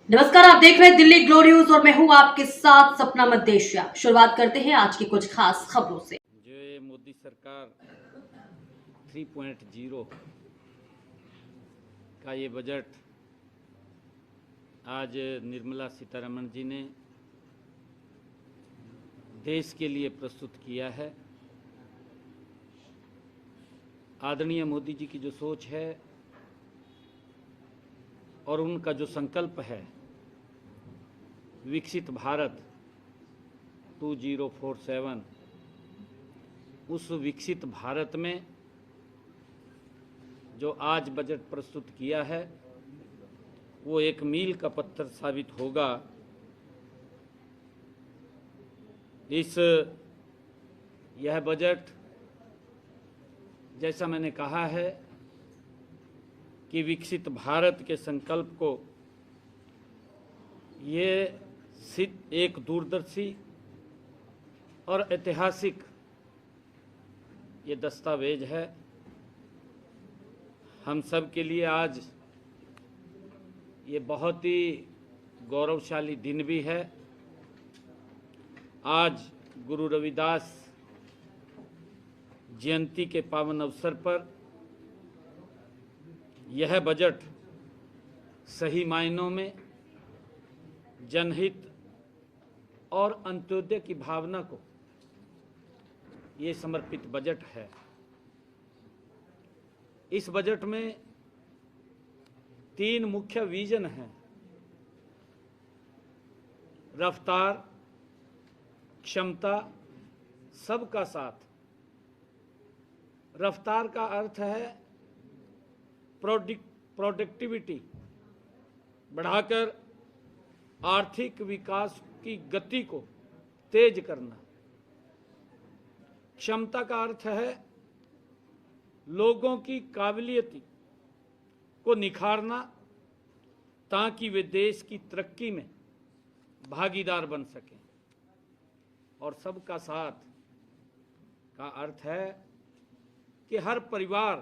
नमस्कार, आप देख रहे हैं दिल्ली ग्लोरी न्यूज और मैं हूं आपके साथ सपना मदेशिया। शुरुआत करते हैं आज की कुछ खास खबरों से। जो ये मोदी सरकार 3.0 का ये बजट आज निर्मला सीतारमण जी ने देश के लिए प्रस्तुत किया है। आदरणीय मोदी जी की जो सोच है और उनका जो संकल्प है विकसित भारत 2047, उस विकसित भारत में जो आज बजट प्रस्तुत किया है वो एक मील का पत्थर साबित होगा। यह बजट, जैसा मैंने कहा है कि विकसित भारत के संकल्प को ये एक दूरदर्शी और ऐतिहासिक ये दस्तावेज है। हम सब के लिए आज ये बहुत ही गौरवशाली दिन भी है। आज गुरु रविदास जयंती के पावन अवसर पर यह बजट सही मायनों में जनहित और अंत्योदय की भावना को ये समर्पित बजट है। इस बजट में 3 मुख्य विजन हैं: रफ्तार, क्षमता, सबका साथ। रफ्तार का अर्थ है प्रोडक्टिविटी बढ़ाकर आर्थिक विकास की गति को तेज करना। क्षमता का अर्थ है लोगों की काबिलियत को निखारना ताकि वे देश की तरक्की में भागीदार बन सकें। और सबका साथ का अर्थ है कि हर परिवार,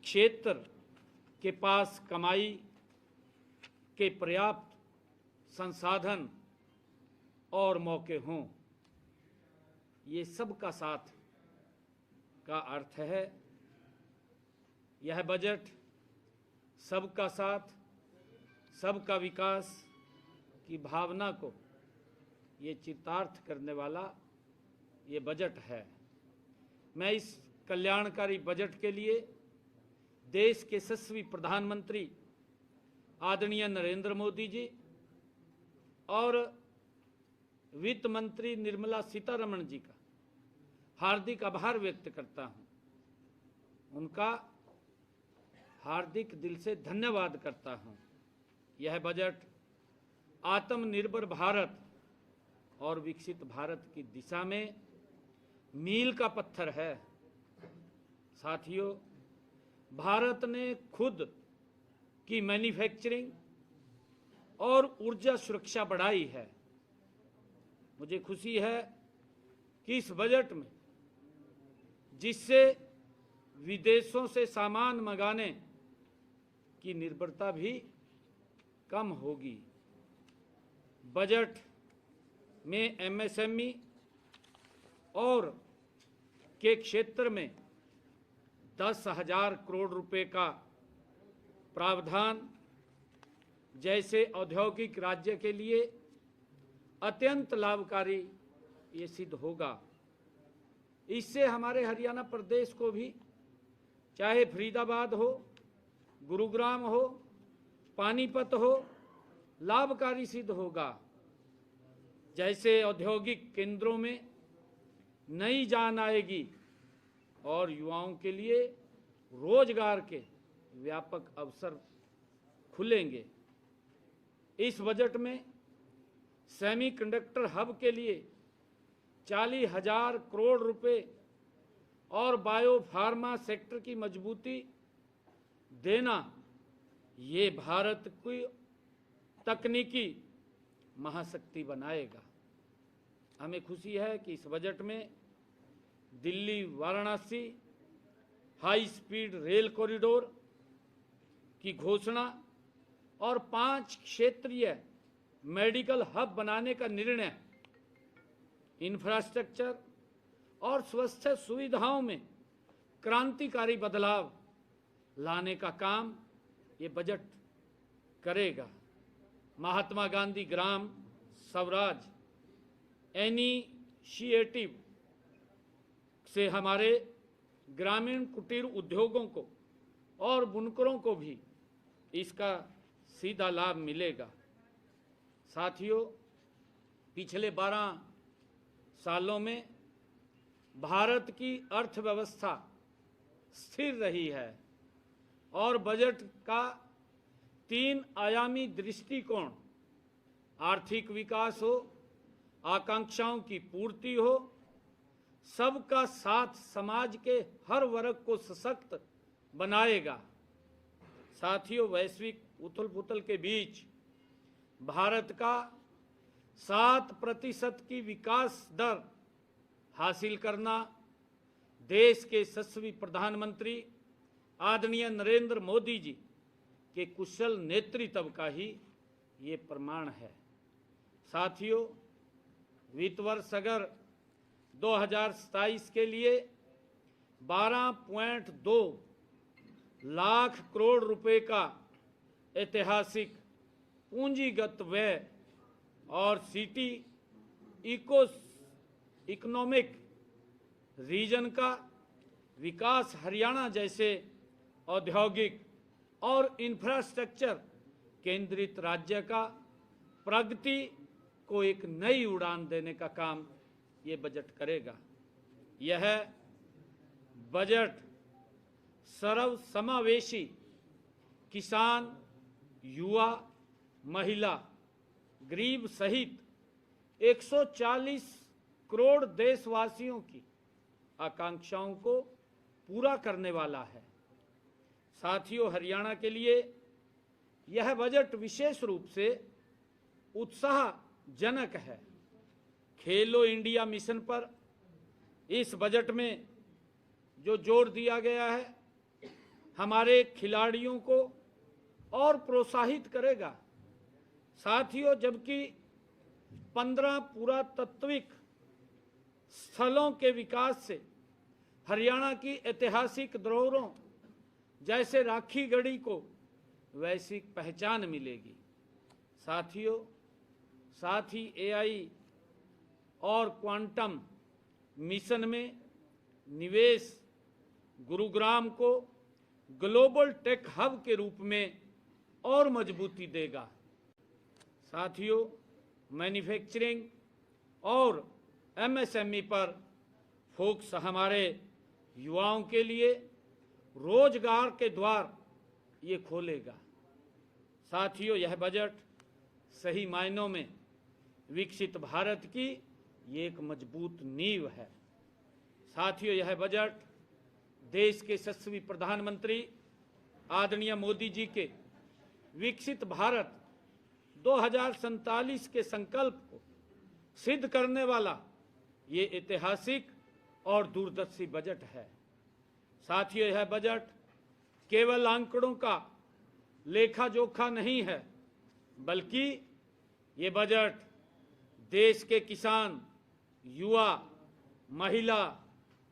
क्षेत्र के पास कमाई के पर्याप्त संसाधन और मौके हों। ये सबका साथ का अर्थ है। यह बजट सबका साथ, सबका विकास की भावना को ये चितार्थ करने वाला ये बजट है। मैं इस कल्याणकारी बजट के लिए देश के यशस्वी प्रधानमंत्री आदरणीय नरेंद्र मोदी जी और वित्त मंत्री निर्मला सीतारमण जी का हार्दिक आभार व्यक्त करता हूं। उनका हार्दिक दिल से धन्यवाद करता हूं। यह बजट आत्मनिर्भर भारत और विकसित भारत की दिशा में मील का पत्थर है। साथियों, भारत ने खुद की मैन्युफैक्चरिंग और ऊर्जा सुरक्षा बढ़ाई है। मुझे खुशी है कि इस बजट में जिससे विदेशों से सामान मंगाने की निर्भरता भी कम होगी। बजट में एमएसएमई और के क्षेत्र में 10,000 करोड़ रुपए का प्रावधान जैसे औद्योगिक राज्य के लिए अत्यंत लाभकारी ये सिद्ध होगा। इससे हमारे हरियाणा प्रदेश को भी, चाहे फरीदाबाद हो, गुरुग्राम हो, पानीपत हो, लाभकारी सिद्ध होगा। जैसे औद्योगिक केंद्रों में नई जान आएगी और युवाओं के लिए रोजगार के व्यापक अवसर खुलेंगे। इस बजट में सेमीकंडक्टर हब के लिए 40,000 करोड़ रुपए और बायो फार्मा सेक्टर की मजबूती देना ये भारत को तकनीकी महाशक्ति बनाएगा। हमें खुशी है कि इस बजट में Delhi Varanasi high speed rail corridor की घोषणा और 5 क्षेत्रीय मेडिकल हब बनाने का निर्णय इंफ्रास्ट्रक्चर और स्वास्थ्य सुविधाओं में क्रांतिकारी बदलाव लाने का काम ये बजट करेगा। महात्मा गांधी ग्राम स्वराज इनिशिएटिव से हमारे ग्रामीण कुटीर उद्योगों को और बुनकरों को भी इसका सीधा लाभ मिलेगा। साथियों, पिछले 12 सालों में भारत की अर्थव्यवस्था स्थिर रही है और बजट का 3 आयामी दृष्टिकोण, आर्थिक विकास हो, आकांक्षाओं की पूर्ति हो, सबका साथ समाज के हर वर्ग को सशक्त बनाएगा। साथियों, वैश्विक उथल पुथल के बीच भारत का 7% की विकास दर हासिल करना देश के यशस्वी प्रधानमंत्री आदरणीय नरेंद्र मोदी जी के कुशल नेतृत्व का ही ये प्रमाण है। साथियों, वित्त वर्ष अगर 2027 के लिए 12.2 लाख करोड़ रुपए का ऐतिहासिक पूंजीगत व्यय और सिटी इकोनॉमिक रीजन का विकास हरियाणा जैसे औद्योगिक और इंफ्रास्ट्रक्चर केंद्रित राज्य का प्रगति को एक नई उड़ान देने का काम ये बजट करेगा। यह बजट सर्वसमावेशी किसान, युवा, महिला, गरीब सहित 140 करोड़ देशवासियों की आकांक्षाओं को पूरा करने वाला है। साथियों, हरियाणा के लिए यह बजट विशेष रूप से उत्साहजनक है। खेलो इंडिया मिशन पर इस बजट में जो जोर दिया गया है, हमारे खिलाड़ियों को और प्रोत्साहित करेगा। साथियों, जबकि 15 पुरातात्विक स्थलों के विकास से हरियाणा की ऐतिहासिक धरोहरों जैसे राखी गढ़ी को वैश्विक पहचान मिलेगी। साथियों, साथ ही एआई और क्वांटम मिशन में निवेश गुरुग्राम को ग्लोबल टेक हब के रूप में और मजबूती देगा। साथियों, मैन्युफैक्चरिंग और एमएसएमई पर फोकस हमारे युवाओं के लिए रोजगार के द्वार ये खोलेगा। साथियों, यह बजट सही मायनों में विकसित भारत की ये एक मजबूत नींव है। साथियों, यह बजट देश के यशस्वी प्रधानमंत्री आदरणीय मोदी जी के विकसित भारत 2047 के संकल्प को सिद्ध करने वाला ये ऐतिहासिक और दूरदर्शी बजट है। साथियों, यह बजट केवल आंकड़ों का लेखा जोखा नहीं है, बल्कि ये बजट देश के किसान, युवा, महिला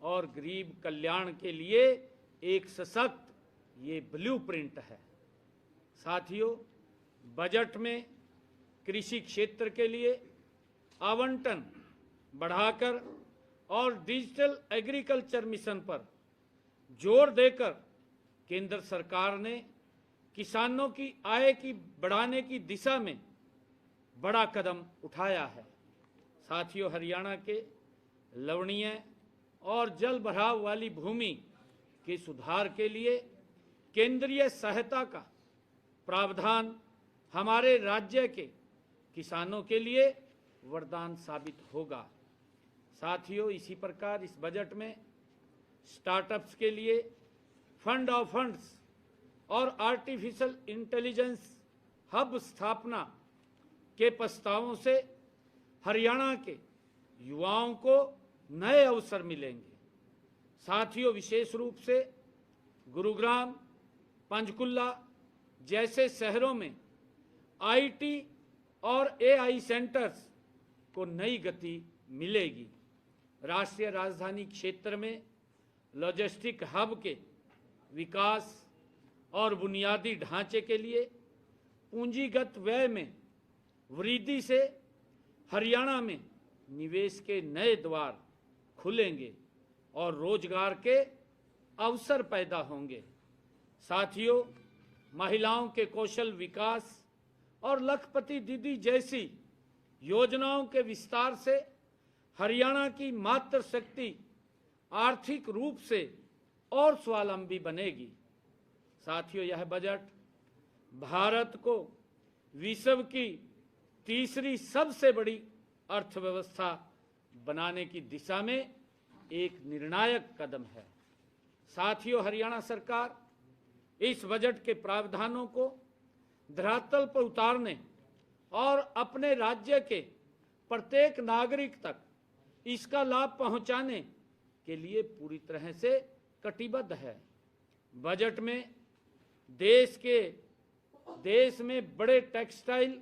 और गरीब कल्याण के लिए एक सशक्त ये ब्लूप्रिंट है। साथियों, बजट में कृषि क्षेत्र के लिए आवंटन बढ़ाकर और डिजिटल एग्रीकल्चर मिशन पर जोर देकर केंद्र सरकार ने किसानों की आय की बढ़ाने की दिशा में बड़ा कदम उठाया है। साथियों, हरियाणा के लवणीय और जल भराव वाली भूमि के सुधार के लिए केंद्रीय सहायता का प्रावधान हमारे राज्य के किसानों के लिए वरदान साबित होगा। साथियों, इसी प्रकार इस बजट में स्टार्टअप्स के लिए फंड ऑफ फंड्स और आर्टिफिशियल इंटेलिजेंस हब स्थापना के प्रस्तावों से हरियाणा के युवाओं को नए अवसर मिलेंगे। साथियों, विशेष रूप से गुरुग्राम, पंचकुला जैसे शहरों में आईटी और एआई सेंटर्स को नई गति मिलेगी। राष्ट्रीय राजधानी क्षेत्र में लॉजिस्टिक हब के विकास और बुनियादी ढांचे के लिए पूंजीगत व्यय में वृद्धि से हरियाणा में निवेश के नए द्वार खुलेंगे और रोजगार के अवसर पैदा होंगे। साथियों, महिलाओं के कौशल विकास और लखपति दीदी जैसी योजनाओं के विस्तार से हरियाणा की मातृशक्ति आर्थिक रूप से और स्वावलंबी बनेगी। साथियों, यह बजट भारत को विश्व की तीसरी सबसे बड़ी अर्थव्यवस्था बनाने की दिशा में एक निर्णायक कदम है। साथियों, हरियाणा सरकार इस बजट के प्रावधानों को धरातल पर उतारने और अपने राज्य के प्रत्येक नागरिक तक इसका लाभ पहुंचाने के लिए पूरी तरह से कटिबद्ध है। बजट में देश में बड़े टेक्सटाइल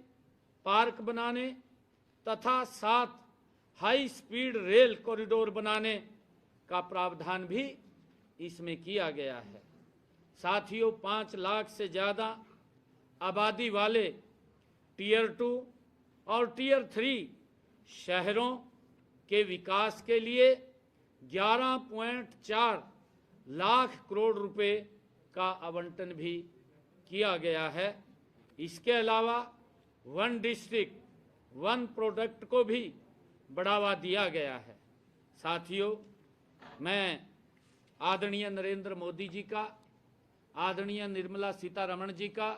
पार्क बनाने तथा 7 हाई स्पीड रेल कॉरिडोर बनाने का प्रावधान भी इसमें किया गया है। साथियों, 5 लाख से ज़्यादा आबादी वाले टियर 2 और टियर 3 शहरों के विकास के लिए 11.4 लाख करोड़ रुपए का आवंटन भी किया गया है। इसके अलावा वन डिस्ट्रिक्ट वन प्रोडक्ट को भी बढ़ावा दिया गया है। साथियों, मैं आदरणीय नरेंद्र मोदी जी का, आदरणीय निर्मला सीतारमण जी का,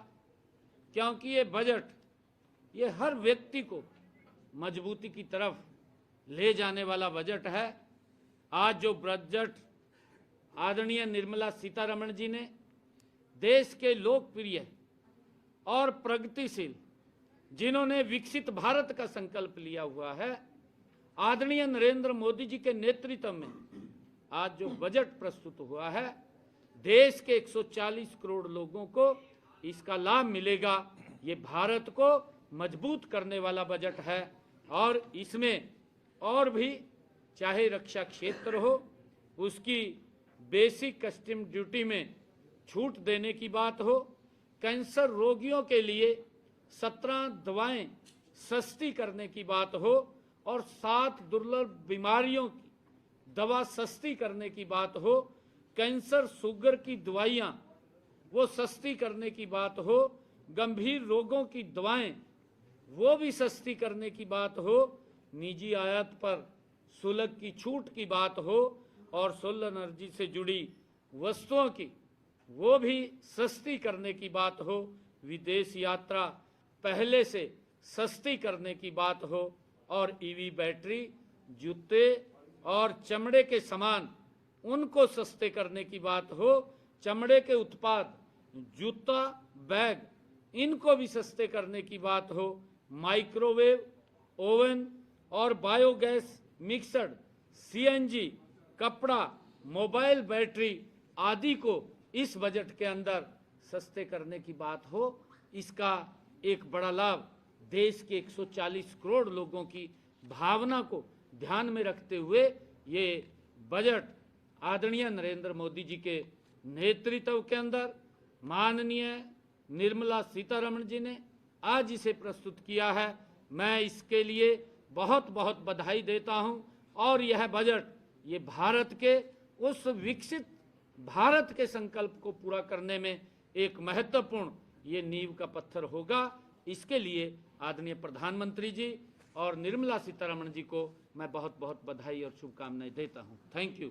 क्योंकि ये बजट ये हर व्यक्ति को मजबूती की तरफ ले जाने वाला बजट है। आज जो बजट आदरणीय निर्मला सीतारमण जी ने देश के लोकप्रिय और प्रगतिशील, जिन्होंने विकसित भारत का संकल्प लिया हुआ है, आदरणीय नरेंद्र मोदी जी के नेतृत्व में आज जो बजट प्रस्तुत हुआ है, देश के 140 करोड़ लोगों को इसका लाभ मिलेगा। ये भारत को मजबूत करने वाला बजट है और इसमें और भी चाहे रक्षा क्षेत्र हो, उसकी बेसिक कस्टम ड्यूटी में छूट देने की बात हो, कैंसर रोगियों के लिए 17 दवाएं सस्ती करने की बात हो और 7 दुर्लभ बीमारियों की दवा सस्ती करने की बात हो, कैंसर शुगर की दवाइयाँ वो सस्ती करने की बात हो, गंभीर रोगों की दवाएं वो भी सस्ती करने की बात हो, निजी आयात पर शुल्क की छूट की बात हो और सोलर एनर्जी से जुड़ी वस्तुओं की वो भी सस्ती करने की बात हो, विदेश यात्रा पहले से सस्ती करने की बात हो और ईवी बैटरी, जूते और चमड़े के सामान उनको सस्ते करने की बात हो, चमड़े के उत्पाद, जूता, बैग इनको भी सस्ते करने की बात हो, माइक्रोवेव ओवन और बायोगैस मिक्सड, सीएनजी, कपड़ा, मोबाइल बैटरी आदि को इस बजट के अंदर सस्ते करने की बात हो। इसका एक बड़ा लाभ देश के 140 करोड़ लोगों की भावना को ध्यान में रखते हुए ये बजट आदरणीय नरेंद्र मोदी जी के नेतृत्व के अंदर माननीय निर्मला सीतारमण जी ने आज इसे प्रस्तुत किया है। मैं इसके लिए बहुत बहुत बधाई देता हूं और यह बजट ये भारत के उस विकसित भारत के संकल्प को पूरा करने में एक महत्वपूर्ण ये नींव का पत्थर होगा। इसके लिए आदरणीय प्रधानमंत्री जी और निर्मला सीतारमण जी को मैं बहुत बहुत बधाई और शुभकामनाएं देता हूं। Thank you.